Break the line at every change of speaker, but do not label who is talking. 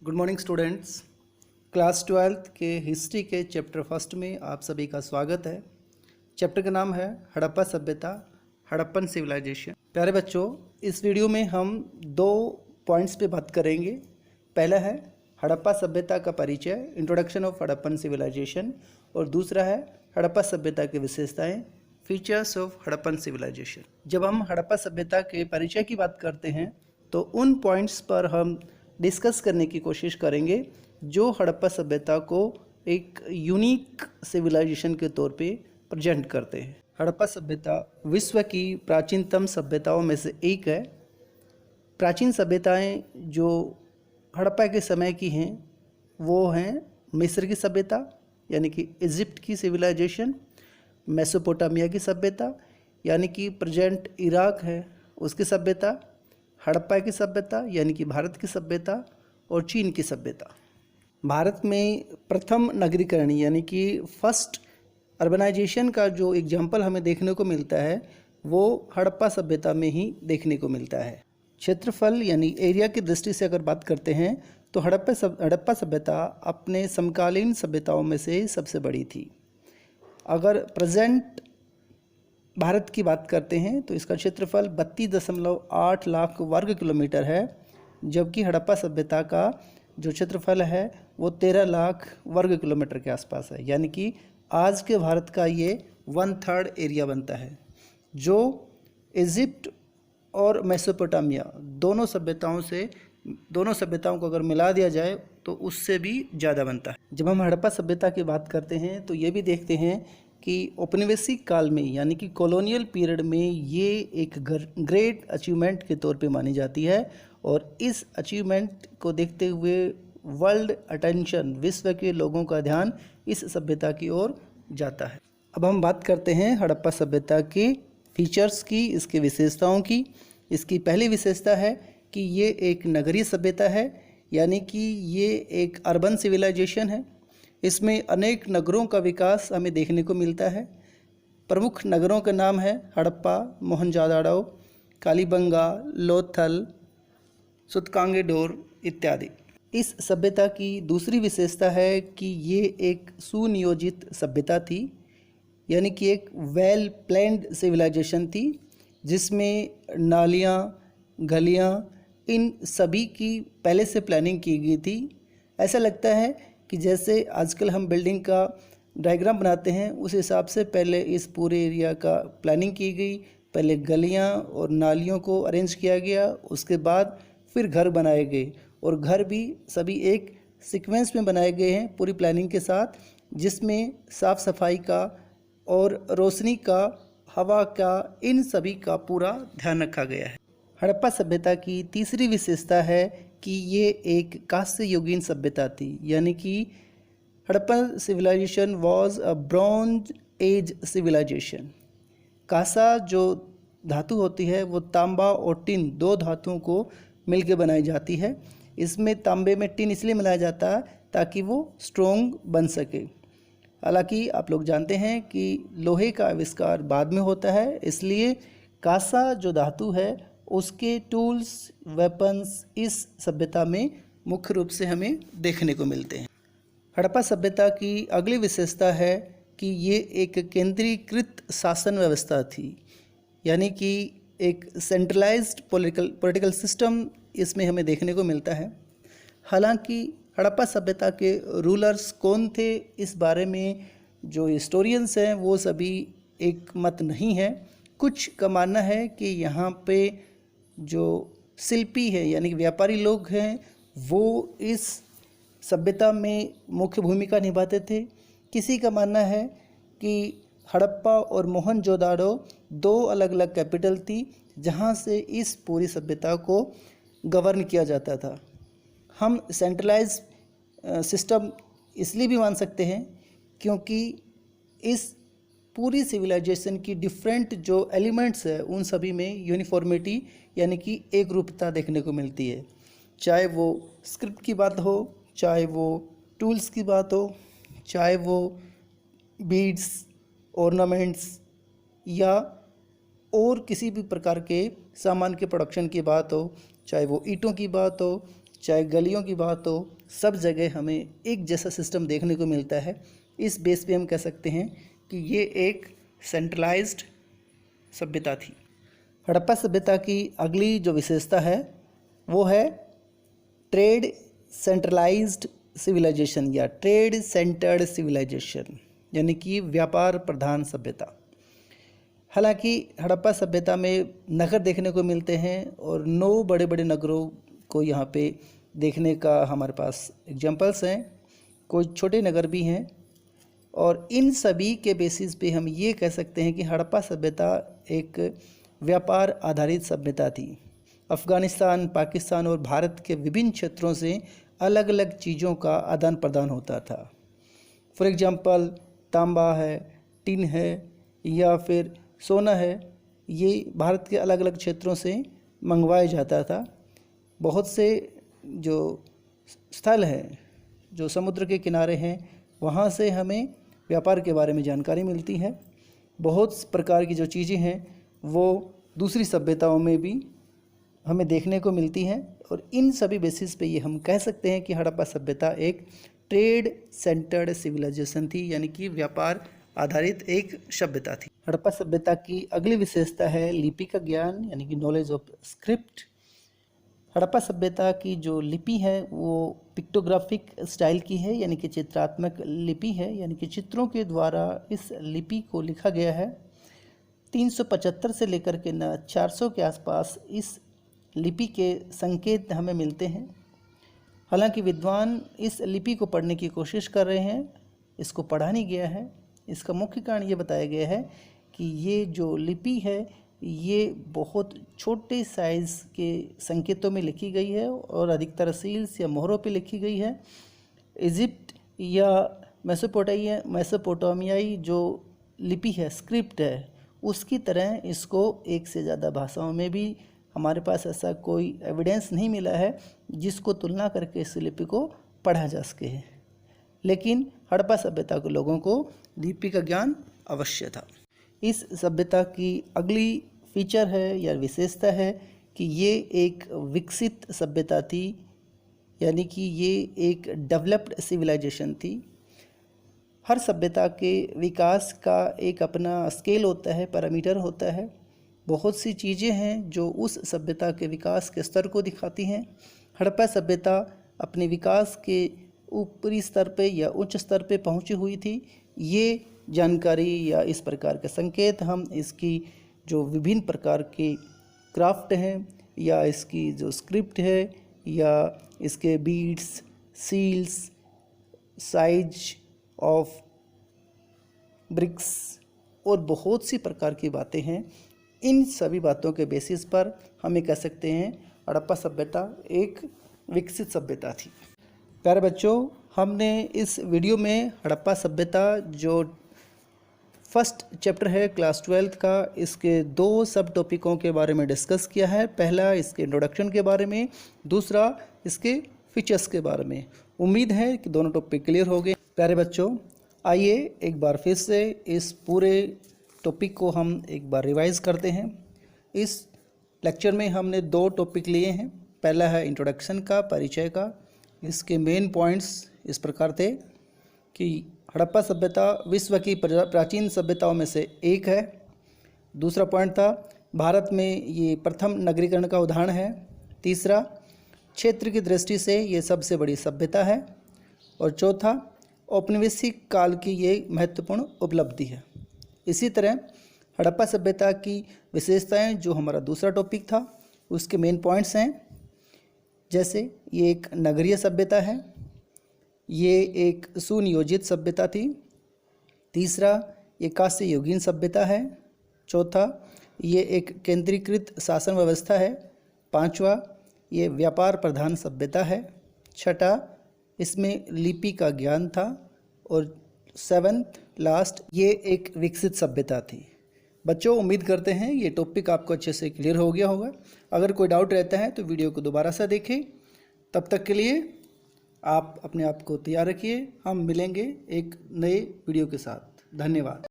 Good morning students. Class 12th के history के chapter first में आप सभी का स्वागत है। चैप्टर का नाम है हड़प्पा सभ्यता, हड़प्पन सिविलाइजेशन। प्यारे बच्चों, इस वीडियो में हम दो पॉइंट्स पे बात करेंगे। पहला है हड़प्पा सभ्यता का परिचय, इंट्रोडक्शन ऑफ हड़प्पन सिविलाइजेशन, और दूसरा है हड़प्पा सभ्यता की विशेषताएं, फीचर्स ऑफ हड़प्पन सिविलाइजेशन। जब हम हड़प्पा सभ्यता के परिचय की बात करते हैं तो उन पॉइंट्स पर हम डिस्कस करने की कोशिश करेंगे जो हड़प्पा सभ्यता को एक यूनिक सिविलाइजेशन के तौर पे प्रेजेंट करते हैं। हड़प्पा सभ्यता विश्व की प्राचीनतम सभ्यताओं में से एक है। प्राचीन सभ्यताएं जो हड़प्पा के समय की हैं वो हैं मिस्र की सभ्यता यानी कि इजिप्ट की सिविलाइजेशन, मेसोपोटामिया की सभ्यता यानी कि प्रेजेंट इराक है उसकी सभ्यता, हड़प्पा की सभ्यता यानी कि भारत की सभ्यता, और चीन की सभ्यता। भारत में प्रथम नगरीकरण यानी कि फर्स्ट अर्बनाइजेशन का जो एग्जाम्पल हमें देखने को मिलता है वो हड़प्पा सभ्यता में ही देखने को मिलता है। क्षेत्रफल यानी एरिया की दृष्टि से अगर बात करते हैं तो हड़प्पा सभ्यता अपने समकालीन सभ्यताओं में से सबसे बड़ी थी। अगर प्रेजेंट भारत की बात करते हैं तो इसका क्षेत्रफल 32.8 लाख वर्ग किलोमीटर है, जबकि हड़प्पा सभ्यता का जो क्षेत्रफल है वो 13 लाख वर्ग किलोमीटर के आसपास है। यानी कि आज के भारत का ये 1/3 एरिया बनता है, जो इजिप्ट और मेसोपोटामिया दोनों सभ्यताओं को अगर मिला दिया जाए तो उससे भी ज़्यादा बनता है। जब हम हड़प्पा सभ्यता की बात करते हैं तो ये भी देखते हैं कि औपनिवेशिक काल में यानी कि कॉलोनियल पीरियड में ये एक ग्रेट अचीवमेंट के तौर पे मानी जाती है, और इस अचीवमेंट को देखते हुए वर्ल्ड अटेंशन, विश्व के लोगों का ध्यान इस सभ्यता की ओर जाता है। अब हम बात करते हैं हड़प्पा सभ्यता के फीचर्स की, इसकी विशेषताओं की। इसकी पहली विशेषता है कि ये एक नगरीय सभ्यता है, यानी कि ये एक अर्बन सिविलाइजेशन है। इसमें अनेक नगरों का विकास हमें देखने को मिलता है। प्रमुख नगरों का नाम है हड़प्पा, मोहनजोदाड़ो, कालीबंगा, लोथल, सुतकांगेडोर इत्यादि। इस सभ्यता की दूसरी विशेषता है कि ये एक सुनियोजित सभ्यता थी, यानी कि एक वेल प्लान्ड सिविलाइजेशन थी, जिसमें नालियाँ, गलियाँ, इन सभी की पहले से प्लानिंग की गई थी। ऐसा लगता है कि जैसे आजकल हम बिल्डिंग का डायग्राम बनाते हैं उस हिसाब से पहले इस पूरे एरिया का प्लानिंग की गई। पहले गलियां और नालियों को अरेंज किया गया, उसके बाद फिर घर बनाए गए, और घर भी सभी एक सीक्वेंस में बनाए गए हैं पूरी प्लानिंग के साथ, जिसमें साफ़ सफाई का और रोशनी का, हवा का, इन सभी का पूरा ध्यान रखा गया है। हड़प्पा सभ्यता की तीसरी विशेषता है कि ये एक कांस्य युगीन सभ्यता थी, यानी कि Harappan civilisation was a bronze age civilisation. कांसा जो धातु होती है वो तांबा और टिन दो धातुओं को मिलकर बनाई जाती है। इसमें तांबे में टिन इसलिए मिलाया जाता है ताकि वो स्ट्रोंग बन सके। हालांकि आप लोग जानते हैं कि लोहे का आविष्कार बाद में होता है, इसलिए कांसा जो धातु है उसके टूल्स, वेपन्स इस सभ्यता में मुख्य रूप से हमें देखने को मिलते हैं। हड़प्पा सभ्यता की अगली विशेषता है कि ये एक केंद्रीकृत शासन व्यवस्था थी, यानी कि एक सेंट्रलाइज्ड पॉलिटिकल सिस्टम इसमें हमें देखने को मिलता है। हालांकि हड़प्पा सभ्यता के रूलर्स कौन थे इस बारे में जो हिस्टोरियंस हैं वो सभी एक मत नहीं है। कुछ का मानना है कि यहाँ पे जो शिल्पी है यानी कि व्यापारी लोग हैं वो इस सभ्यता में मुख्य भूमिका निभाते थे। किसी का मानना है कि हड़प्पा और मोहनजोदाड़ो दो अलग अलग कैपिटल थी जहाँ से इस पूरी सभ्यता को गवर्न किया जाता था। हम सेंट्रलाइज सिस्टम इसलिए भी मान सकते हैं क्योंकि इस पूरी सिविलाइजेशन की डिफरेंट जो एलिमेंट्स है उन सभी में यूनिफॉर्मिटी यानी कि एक रूपता देखने को मिलती है। चाहे वो स्क्रिप्ट की बात हो, चाहे वो टूल्स की बात हो, चाहे वो बीड्स, ऑर्नामेंट्स या और किसी भी प्रकार के सामान के प्रोडक्शन की बात हो, चाहे वो ईंटों की बात हो, चाहे गलियों की बात हो, सब जगह हमें एक जैसा सिस्टम देखने को मिलता है। इस बेस पे हम कह सकते हैं कि ये एक सेंट्रलाइज्ड सभ्यता थी। हड़प्पा सभ्यता की अगली जो विशेषता है वो है ट्रेड सेंट्रलाइज्ड सिविलाइजेशन या ट्रेड सेंटर्ड सिविलाइजेशन, यानी कि व्यापार प्रधान सभ्यता। हालांकि हड़प्पा सभ्यता में नगर देखने को मिलते हैं और 9 बड़े बड़े नगरों को यहाँ पे देखने का हमारे पास एग्जांपल्स हैं, कोई छोटे नगर भी हैं, और इन सभी के बेसिस पे हम ये कह सकते हैं कि हड़प्पा सभ्यता एक व्यापार आधारित सभ्यता थी। अफ़गानिस्तान, पाकिस्तान और भारत के विभिन्न क्षेत्रों से अलग अलग चीज़ों का आदान प्रदान होता था। फॉर एग्जांपल तांबा है, टिन है या फिर सोना है, ये भारत के अलग अलग क्षेत्रों से मंगवाया जाता था। बहुत से जो स्थल हैं, जो समुद्र के किनारे हैं, वहाँ से हमें व्यापार के बारे में जानकारी मिलती है। बहुत प्रकार की जो चीज़ें हैं वो दूसरी सभ्यताओं में भी हमें देखने को मिलती हैं, और इन सभी बेसिस पे ये हम कह सकते हैं कि हड़प्पा सभ्यता एक ट्रेड सेंटर्ड सिविलाइजेशन थी, यानी कि व्यापार आधारित एक सभ्यता थी। हड़प्पा सभ्यता की अगली विशेषता है लिपि का ज्ञान, यानी कि नॉलेज ऑफ स्क्रिप्ट। हड़प्पा सभ्यता की जो लिपि है वो पिक्टोग्राफिक स्टाइल की है, यानी कि चित्रात्मक लिपि है, यानी कि चित्रों के द्वारा इस लिपि को लिखा गया है। 375 से लेकर के 400 के आसपास इस लिपि के संकेत हमें मिलते हैं। हालांकि विद्वान इस लिपि को पढ़ने की कोशिश कर रहे हैं, इसको पढ़ा नहीं गया है। इसका मुख्य कारण ये बताया गया है कि ये जो लिपि है ये बहुत छोटे साइज़ के संकेतों में लिखी गई है और अधिकतर सील्स या मोहरों पे लिखी गई है। इजिप्ट या मेसोपोटामियाई जो लिपि है, स्क्रिप्ट है, उसकी तरह इसको एक से ज़्यादा भाषाओं में भी हमारे पास ऐसा कोई एविडेंस नहीं मिला है जिसको तुलना करके इस लिपि को पढ़ा जा सके। लेकिन हड़प्पा सभ्यता के लोगों को लिपि का ज्ञान अवश्य था। इस सभ्यता की अगली फीचर है या विशेषता है कि ये एक विकसित सभ्यता थी, यानी कि ये एक डेवलप्ड सिविलाइजेशन थी। हर सभ्यता के विकास का एक अपना स्केल होता है, पैरामीटर होता है। बहुत सी चीज़ें हैं जो उस सभ्यता के विकास के स्तर को दिखाती हैं। हड़प्पा सभ्यता अपने विकास के ऊपरी स्तर पे या उच्च स्तर पे पहुंची हुई थी। ये जानकारी या इस प्रकार के संकेत हम इसकी जो विभिन्न प्रकार के क्राफ्ट हैं या इसकी जो स्क्रिप्ट है या इसके beads, seals, size of bricks और बहुत सी प्रकार की बातें हैं, इन सभी बातों के बेसिस पर हम ये कह सकते हैं हड़प्पा सभ्यता एक विकसित सभ्यता थी। प्यारे बच्चों, हमने इस वीडियो में हड़प्पा सभ्यता जो फर्स्ट चैप्टर है क्लास 12th का, इसके 2 सब टॉपिकों के बारे में डिस्कस किया है। पहला इसके इंट्रोडक्शन के बारे में, दूसरा इसके फीचर्स के बारे में। उम्मीद है कि दोनों टॉपिक क्लियर हो गए। प्यारे बच्चों, आइए एक बार फिर से इस पूरे टॉपिक को हम एक बार रिवाइज करते हैं। इस लेक्चर में हमने 2 टॉपिक लिए हैं। पहला है इंट्रोडक्शन का, परिचय का। इसके मेन पॉइंट्स इस प्रकार थे कि हड़प्पा सभ्यता विश्व की प्राचीन सभ्यताओं में से एक है। दूसरा पॉइंट था भारत में ये प्रथम नगरीकरण का उदाहरण है। तीसरा, क्षेत्र की दृष्टि से ये सबसे बड़ी सभ्यता है। और चौथा, औपनिवेशिक काल की ये महत्वपूर्ण उपलब्धि है। इसी तरह हड़प्पा सभ्यता की विशेषताएं जो हमारा दूसरा टॉपिक था, उसके मेन पॉइंट्स हैं, जैसे ये एक नगरीय सभ्यता है, ये एक सुनियोजित सभ्यता थी। तीसरा, ये कांस्य युगीन सभ्यता है। चौथा, ये एक केंद्रीकृत शासन व्यवस्था है। पांचवा, ये व्यापार प्रधान सभ्यता है। छठा, इसमें लिपि का ज्ञान था। और 7th लास्ट, ये एक विकसित सभ्यता थी। बच्चों, उम्मीद करते हैं ये टॉपिक आपको अच्छे से क्लियर हो गया होगा। अगर कोई डाउट रहता है तो वीडियो को दोबारा से देखें। तब तक के लिए आप अपने आप को तैयार रखिए। हम मिलेंगे एक नए वीडियो के साथ। धन्यवाद।